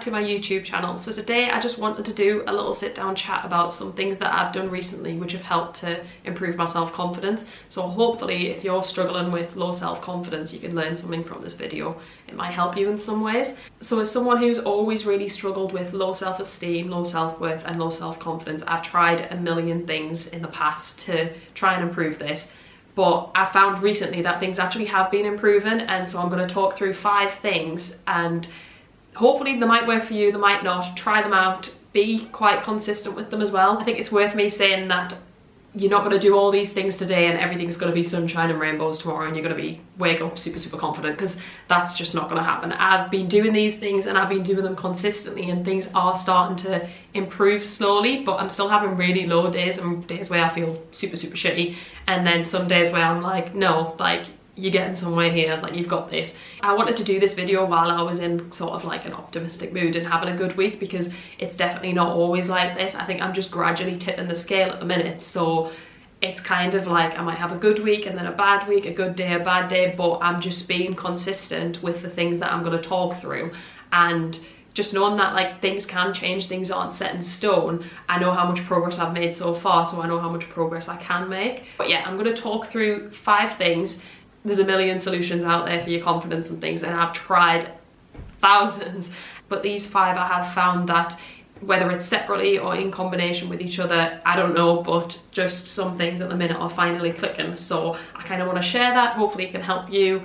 to my YouTube channel. So today I just wanted to do a little sit down chat about some things that I've done recently which have helped to improve my self-confidence. So hopefully if you're struggling with low self-confidence, you can learn something from this video. It might help you in some ways. So as someone who's always really struggled with low self-esteem, low self-worth and low self-confidence, I've tried a million things in the past to try and improve this. But I found recently that things actually have been improving, and so I'm going to talk through 5 things, and hopefully they might work for you, they might not. Try them out, be quite consistent with them as well. I think it's worth me saying that you're not going to do all these things today and everything's going to be sunshine and rainbows tomorrow and you're going to wake up super confident, because that's just not going to happen. I've been doing these things and I've been doing them consistently, and things are starting to improve slowly, but I'm still having really low days and days where I feel super shitty, and then some days where I'm like, no, like, you're getting somewhere here, like, you've got this. I wanted to do this video while I was in sort of like an optimistic mood and having a good week, because it's definitely not always like this. I think I'm just gradually tipping the scale at the minute, so it's kind of like I might have a good week and then a bad week, a good day, a bad day, but I'm just being consistent with the things that I'm going to talk through, and just knowing that like things can change, things aren't set in stone. I know how much progress I've made so far, so I know how much progress I can make. But yeah, I'm going to talk through 5 things. There's a million solutions out there for your confidence and things, and I've tried thousands, but these 5 I have found that whether it's separately or in combination with each other, I don't know, but just some things at the minute are finally clicking. So I kind of want to share that. Hopefully it can help you.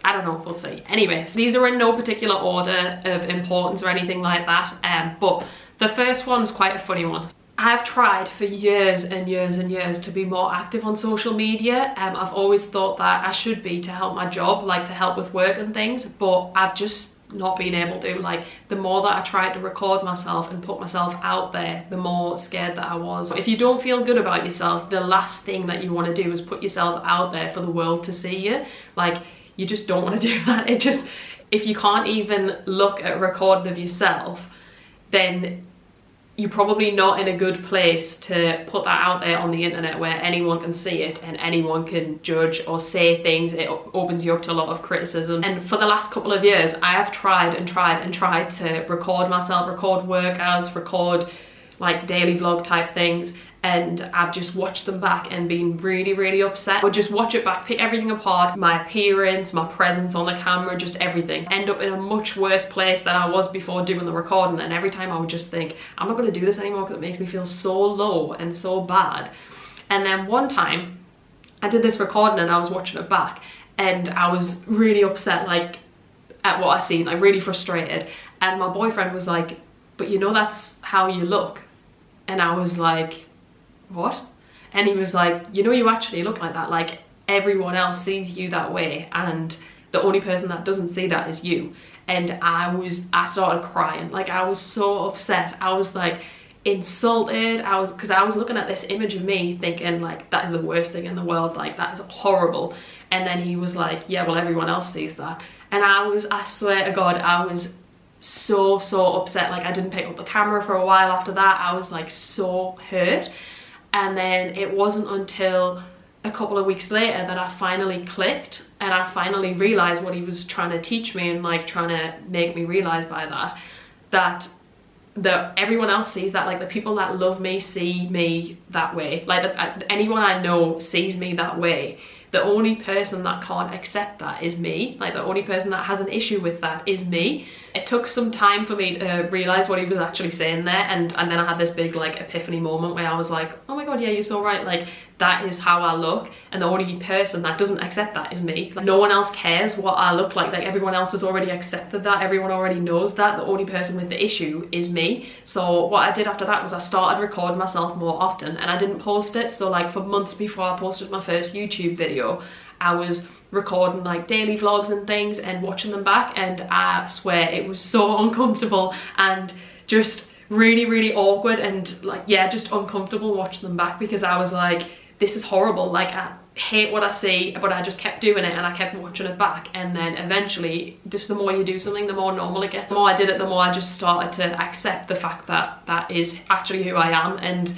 I don't know, we'll see. Anyways, these are in no particular order of importance or anything like that, but the first one's quite a funny one. I've tried for years and years and years to be more active on social media. I've always thought that I should be to help my job, like to help with work and things, but I've just not been able to. Like, the more that I tried to record myself and put myself out there, the more scared that I was. If you don't feel good about yourself, the last thing that you want to do is put yourself out there for the world to see you. Like, you just don't want to do that. It just, if you can't even look at a recording of yourself, then you're probably not in a good place to put that out there on the internet where anyone can see it and anyone can judge or say things. It opens you up to a lot of criticism. And for the last couple of years, I have tried to record myself, record workouts, record like daily vlog type things, and I've just watched them back and been really upset. I would just watch it back, pick everything apart, my appearance, my presence on the camera, just everything. End up in a much worse place than I was before doing the recording, and every time I would just think, I'm not going to do this anymore because it makes me feel so low and so bad. And then one time I did this recording and I was watching it back and I was really upset, like, at what I seen, like really frustrated, and my boyfriend was like, but you know that's how you look. And I was like, what? And he was like, you know, you actually look like that. Like, everyone else sees you that way, and the only person that doesn't see that is you. And I started crying. Like, I was so upset. I was like insulted. Because I was looking at this image of me thinking like, that is the worst thing in the world. Like, that is horrible. And then he was like, yeah, well, everyone else sees that. And I swear to God, I was so upset. Like, I didn't pick up the camera for a while after that. I was like so hurt. And then it wasn't until a couple of weeks later that I finally clicked, and I finally realized what he was trying to teach me and like trying to make me realize by that everyone else sees that. Like, the people that love me see me that way. Like, anyone I know sees me that way. The only person that can't accept that is me. Like, the only person that has an issue with that is me. It took some time for me to realize what he was actually saying there, and then I had this big like epiphany moment where I was like, oh my God, yeah, you're so right. Like, that is how I look, and the only person that doesn't accept that is me. Like, no one else cares what I look like. Like, everyone else has already accepted that. Everyone already knows that. The only person with the issue is me. So what I did after that was I started recording myself more often, and I didn't post it. So like, for months before I posted my first YouTube video, I was recording like daily vlogs and things and watching them back, and I swear it was so uncomfortable and just really awkward, and like, yeah, just uncomfortable watching them back, because I was like, this is horrible. Like, I hate what I see, but I just kept doing it and I kept watching it back. And then eventually, just the more you do something, the more normal it gets. The more I did it, the more I just started to accept the fact that that is actually who I am, and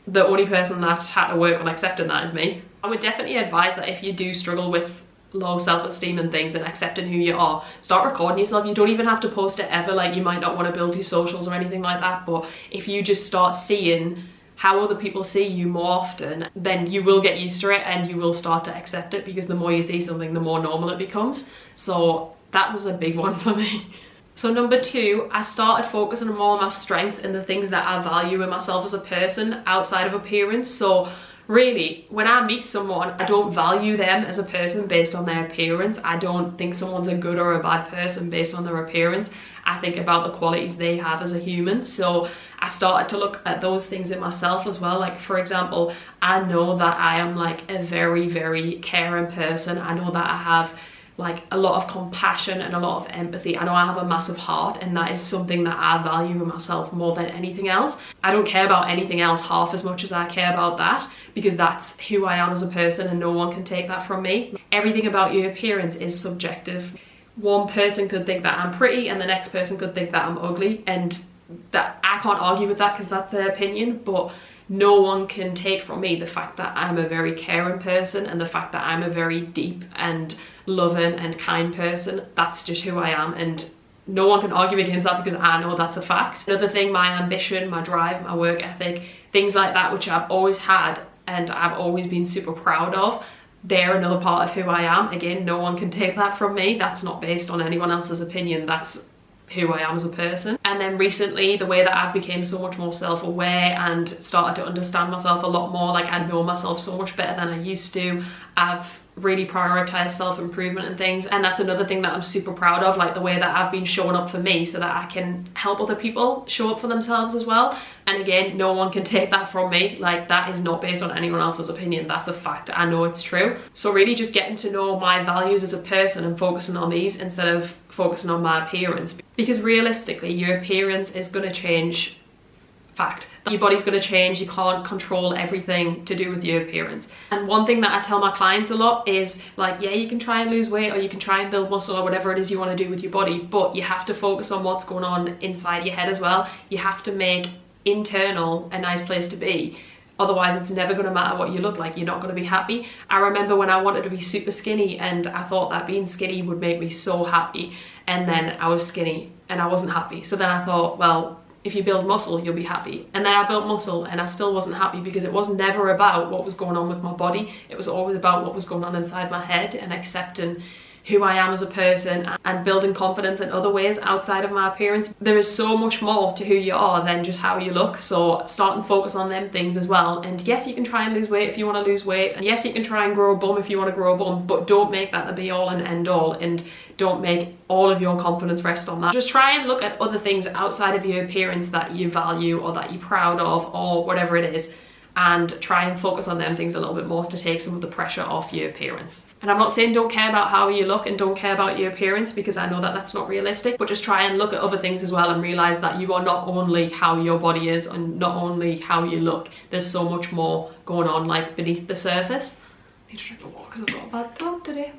the only person that had to work on accepting that is me. I would definitely advise that if you do struggle with low self-esteem and things and accepting who you are, start recording yourself. You don't even have to post it ever, like you might not want to build your socials or anything like that, but if you just start seeing how other people see you more often, then you will get used to it and you will start to accept it, because the more you see something, the more normal it becomes. So that was a big one for me. So number 2, I started focusing more on my strengths and the things that I value in myself as a person outside of appearance. So really, when I meet someone, I don't value them as a person based on their appearance. I don't think someone's a good or a bad person based on their appearance. I think about the qualities they have as a human. So I started to look at those things in myself as well. Like, for example, I know that I am like a very, very caring person. I know that I have like a lot of compassion and a lot of empathy. I know I have a massive heart, and that is something that I value in myself more than anything else. I don't care about anything else half as much as I care about that, because that's who I am as a person and no one can take that from me. Everything about your appearance is subjective. One person could think that I'm pretty and the next person could think that I'm ugly, and that I can't argue with that because that's their opinion, but no one can take from me the fact that I'm a very caring person and the fact that I'm a very deep and loving and kind person. That's just who I am, and no one can argue against that because I know that's a fact. Another thing, my ambition, my drive, my work ethic, things like that, which I've always had and I've always been super proud of, they're another part of who I am. Again, no one can take that from me. That's not based on anyone else's opinion. That's who I am as a person. And then recently, the way that I've become so much more self-aware and started to understand myself a lot more, like I know myself so much better than I used to. I've really prioritized self-improvement and things, and that's another thing that I'm super proud of, like the way that I've been showing up for me so that I can help other people show up for themselves as well. And again, no one can take that from me. Like, that is not based on anyone else's opinion. That's a fact. I know it's true. So really just getting to know my values as a person and focusing on these instead of focusing on my appearance, because realistically your appearance is going to change. Fact. Your body's going to change. You can't control everything to do with your appearance. And one thing that I tell my clients a lot is like, yeah, you can try and lose weight or you can try and build muscle or whatever it is you want to do with your body, but you have to focus on what's going on inside your head as well. You have to make internal a nice place to be. Otherwise, it's never going to matter what you look like. You're not going to be happy. I remember when I wanted to be super skinny and I thought that being skinny would make me so happy. And then I was skinny and I wasn't happy. So then I thought, well, if you build muscle, you'll be happy. And then I built muscle and I still wasn't happy, because it was never about what was going on with my body. It was always about what was going on inside my head, and accepting who I am as a person and building confidence in other ways outside of my appearance. There is so much more to who you are than just how you look, so start and focus on them things as well. And yes, you can try and lose weight if you want to lose weight, and yes, you can try and grow a bum if you want to grow a bum, but don't make that the be all and end all, and don't make all of your confidence rest on that. Just try and look at other things outside of your appearance that you value or that you're proud of or whatever it is, and try and focus on them things a little bit more to take some of the pressure off your appearance. And I'm not saying don't care about how you look and don't care about your appearance, because I know that that's not realistic, but just try and look at other things as well and realize that you are not only how your body is and not only how you look. There's so much more going on, like beneath the surface. I need to drink the water because I've got a bad throat today.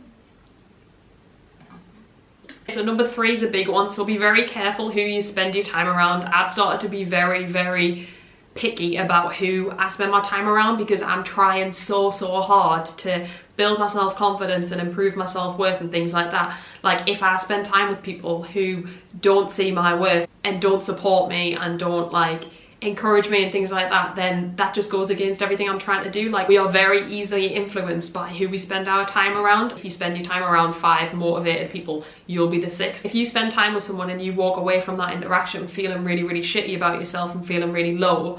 So number 3 is a big one, so be very careful who you spend your time around. I've started to be very, very picky about who I spend my time around, because I'm trying so hard to build my self-confidence and improve my self-worth and things like that. Like, if I spend time with people who don't see my worth and don't support me and don't like encourage me and things like that, then that just goes against everything I'm trying to do. Like, we are very easily influenced by who we spend our time around. If you spend your time around 5 motivated people, you'll be the 6th. If you spend time with someone and you walk away from that interaction feeling really, really shitty about yourself and feeling really low,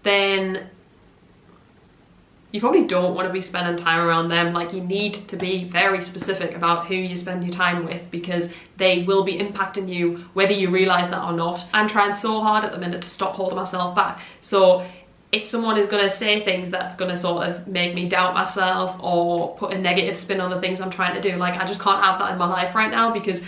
then you probably don't want to be spending time around them. Like, you need to be very specific about who you spend your time with, because they will be impacting you whether you realize that or not. I'm trying so hard at the minute to stop holding myself back. So if someone is going to say things that's going to sort of make me doubt myself or put a negative spin on the things I'm trying to do, like, I just can't have that in my life right now, because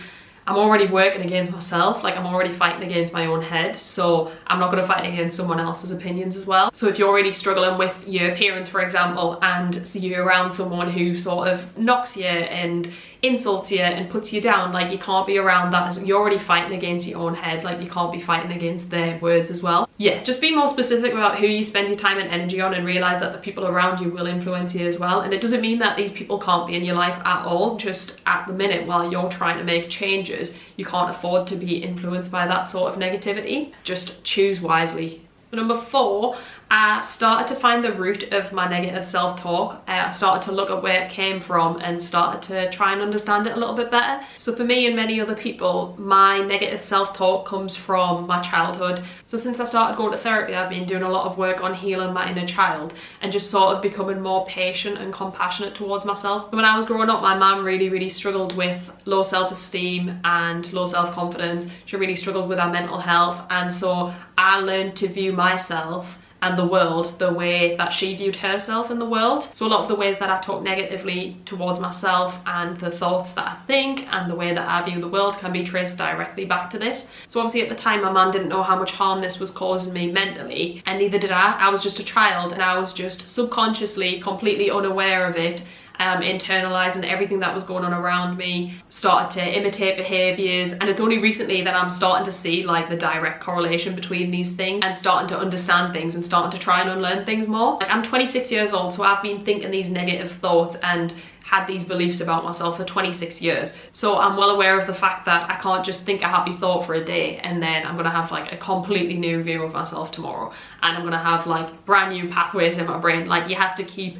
I'm already working against myself, like I'm already fighting against my own head, so I'm not going to fight against someone else's opinions as well. So if you're really struggling with your appearance, for example, and so you're around someone who sort of knocks you and insults you and puts you down, like you can't be around that. As you're already fighting against your own head, like you can't be fighting against their words as well. Yeah, just be more specific about who you spend your time and energy on, and realize that the people around you will influence you as well. And it doesn't mean that these people can't be in your life at all, just at the minute while you're trying to make changes, you can't afford to be influenced by that sort of negativity. Just choose wisely. Number 4, I started to find the root of my negative self-talk. I started to look at where it came from and started to try and understand it a little bit better. So for me and many other people, my negative self-talk comes from my childhood. So since I started going to therapy, I've been doing a lot of work on healing my inner child and just sort of becoming more patient and compassionate towards myself. When I was growing up, my mum really struggled with low self-esteem and low self-confidence. She really struggled with her mental health, and so I learned to view myself and the world the way that she viewed herself in the world. So a lot of the ways that I talk negatively towards myself and the thoughts that I think and the way that I view the world can be traced directly back to this. So obviously at the time my mum didn't know how much harm this was causing me mentally, and neither did I. I was just a child, and I was just subconsciously completely unaware of it, internalizing everything that was going on around me, started to imitate behaviors. And it's only recently that I'm starting to see like the direct correlation between these things and starting to understand things and starting to try and unlearn things more. Like, I'm 26 years old, so I've been thinking these negative thoughts and had these beliefs about myself for 26 years. So I'm well aware of the fact that I can't just think a happy thought for a day and then I'm gonna have like a completely new view of myself tomorrow, and I'm gonna have like brand new pathways in my brain. Like, you have to keep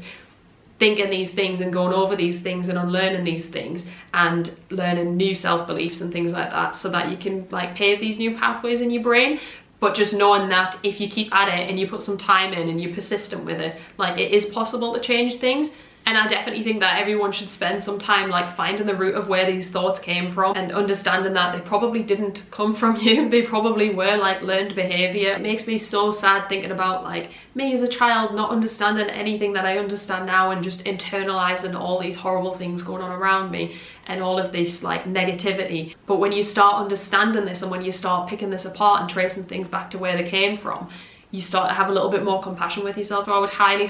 thinking these things and going over these things and unlearning these things and learning new self-beliefs and things like that, so that you can like pave these new pathways in your brain. But just knowing that if you keep at it and you put some time in and you're persistent with it, like, it is possible to change things. And I definitely think that everyone should spend some time like finding the root of where these thoughts came from and understanding that they probably didn't come from you. They probably were like learned behavior. It makes me so sad thinking about like me as a child not understanding anything that I understand now and just internalizing all these horrible things going on around me and all of this like negativity. But when you start understanding this and when you start picking this apart and tracing things back to where they came from, you start to have a little bit more compassion with yourself. So I would highly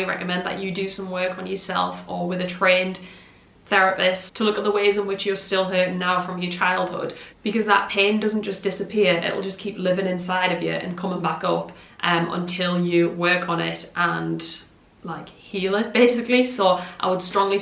recommend that you do some work on yourself or with a trained therapist to look at the ways in which you're still hurting now from your childhood, because that pain doesn't just disappear, it'll just keep living inside of you and coming back up until you work on it and like heal it basically. So I would strongly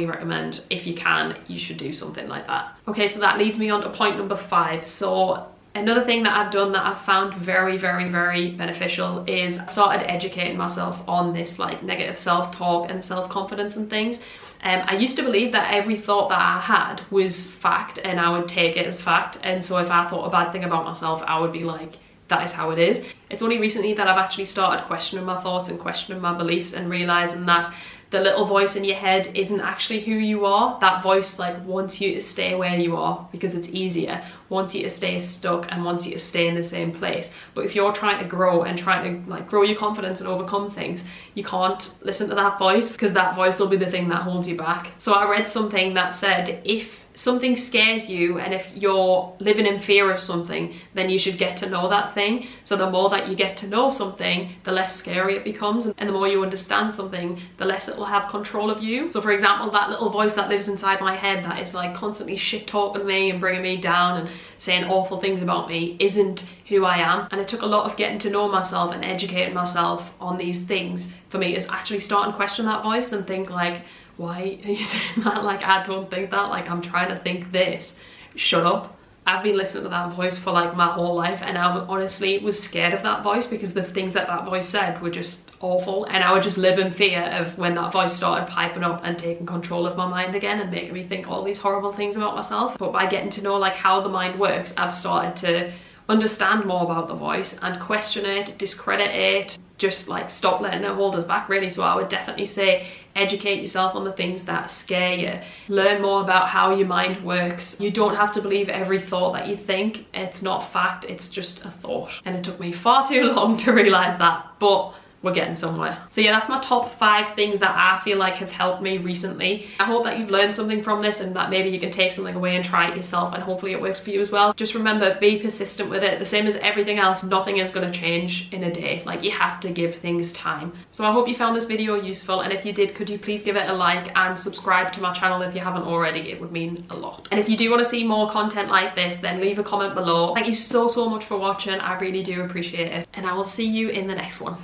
recommend, if you can, you should do something like that. Okay, so that leads me on to point number 5. So another thing that I've done that I've found very beneficial is I started educating myself on this like negative self-talk and self-confidence and things. I used to believe that every thought that I had was fact and I would take it as fact, and so if I thought a bad thing about myself, I would be like, that is how it is. It's only recently that I've actually started questioning my thoughts and questioning my beliefs and realizing that the little voice in your head isn't actually who you are. That voice like wants you to stay where you are because it's easier, wants you to stay stuck and wants you to stay in the same place. But if you're trying to grow and trying to like grow your confidence and overcome things, you can't listen to that voice, because that voice will be the thing that holds you back. So I read something that said, if something scares you and if you're living in fear of something, then you should get to know that thing. So the more that you get to know something, the less scary it becomes, and the more you understand something, the less it will have control of you. So for example, that little voice that lives inside my head that is like constantly shit talking me and bringing me down and saying awful things about me isn't who I am. And it took a lot of getting to know myself and educating myself on these things for me to actually start and question that voice and think like, why are you saying that? Like, I don't think that. Like, I'm trying to think this. Shut up. I've been listening to that voice for like my whole life, and I honestly was scared of that voice because the things that that voice said were just awful, and I would just live in fear of when that voice started piping up and taking control of my mind again and making me think all these horrible things about myself. But by getting to know like how the mind works, I've started to understand more about the voice and question it, discredit it, just like stop letting it hold us back really. So I would definitely say educate yourself on the things that scare you. Learn more about how your mind works. You don't have to believe every thought that you think. It's not fact, it's just a thought. And it took me far too long to realize that, but we're getting somewhere. So yeah, that's my top 5 things that I feel like have helped me recently. I hope that you've learned something from this and that maybe you can take something away and try it yourself, and hopefully it works for you as well. Just remember, be persistent with it. The same as everything else, nothing is going to change in a day. Like, you have to give things time. So I hope you found this video useful, and if you did, could you please give it a like and subscribe to my channel if you haven't already? It would mean a lot. And if you do want to see more content like this, then leave a comment below. Thank you so much for watching. I really do appreciate it, and I will see you in the next one.